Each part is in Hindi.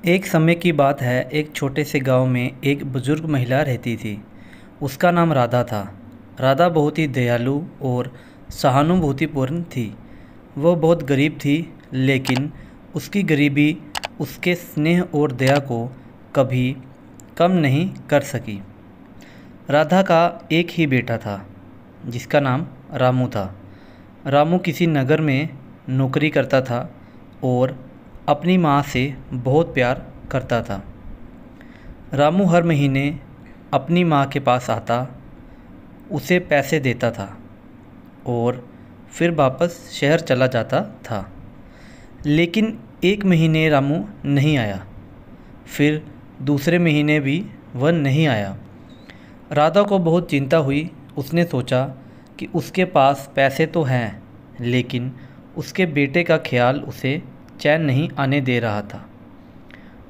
एक समय की बात है। एक छोटे से गांव में एक बुजुर्ग महिला रहती थी। उसका नाम राधा था। राधा बहुत ही दयालु और सहानुभूतिपूर्ण थी। वह बहुत गरीब थी, लेकिन उसकी गरीबी उसके स्नेह और दया को कभी कम नहीं कर सकी। राधा का एक ही बेटा था, जिसका नाम रामू था। रामू किसी नगर में नौकरी करता था और अपनी माँ से बहुत प्यार करता था। रामू हर महीने अपनी माँ के पास आता, उसे पैसे देता था और फिर वापस शहर चला जाता था। लेकिन एक महीने रामू नहीं आया, फिर दूसरे महीने भी वह नहीं आया। राधा को बहुत चिंता हुई। उसने सोचा कि उसके पास पैसे तो हैं, लेकिन उसके बेटे का ख्याल उसे चैन नहीं आने दे रहा था।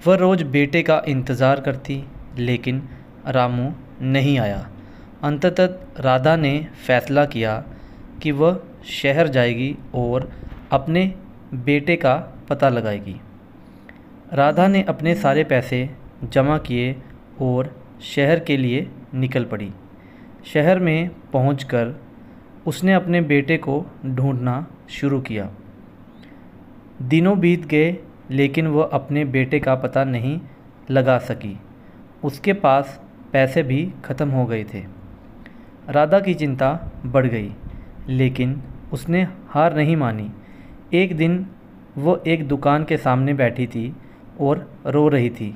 वह रोज़ बेटे का इंतज़ार करती, लेकिन रामू नहीं आया। अंततः राधा ने फैसला किया कि वह शहर जाएगी और अपने बेटे का पता लगाएगी। राधा ने अपने सारे पैसे जमा किए और शहर के लिए निकल पड़ी। शहर में पहुंचकर उसने अपने बेटे को ढूंढना शुरू किया। दिनों बीत गए, लेकिन वह अपने बेटे का पता नहीं लगा सकी। उसके पास पैसे भी ख़त्म हो गए थे। राधा की चिंता बढ़ गई, लेकिन उसने हार नहीं मानी। एक दिन वह एक दुकान के सामने बैठी थी और रो रही थी।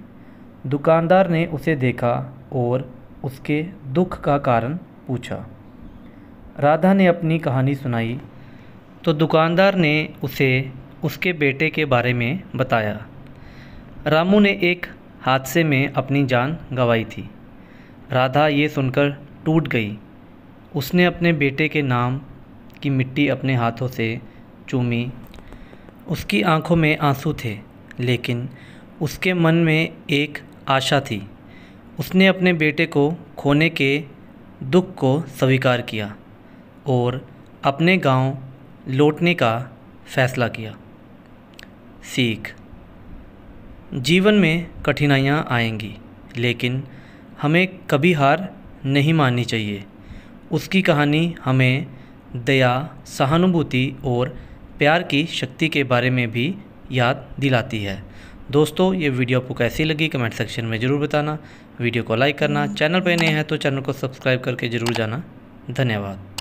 दुकानदार ने उसे देखा और उसके दुख का कारण पूछा। राधा ने अपनी कहानी सुनाई तो दुकानदार ने उसे उसके बेटे के बारे में बताया। रामू ने एक हादसे में अपनी जान गंवाई थी। राधा ये सुनकर टूट गई। उसने अपने बेटे के नाम की मिट्टी अपने हाथों से चूमी। उसकी आंखों में आंसू थे, लेकिन उसके मन में एक आशा थी। उसने अपने बेटे को खोने के दुख को स्वीकार किया और अपने गांव लौटने का फैसला किया। सीख: जीवन में कठिनाइयाँ आएंगी, लेकिन हमें कभी हार नहीं माननी चाहिए। उसकी कहानी हमें दया, सहानुभूति और प्यार की शक्ति के बारे में भी याद दिलाती है। दोस्तों, ये वीडियो आपको कैसी लगी कमेंट सेक्शन में ज़रूर बताना। वीडियो को लाइक करना, चैनल पर नए हैं तो चैनल को सब्सक्राइब करके ज़रूर जाना। धन्यवाद।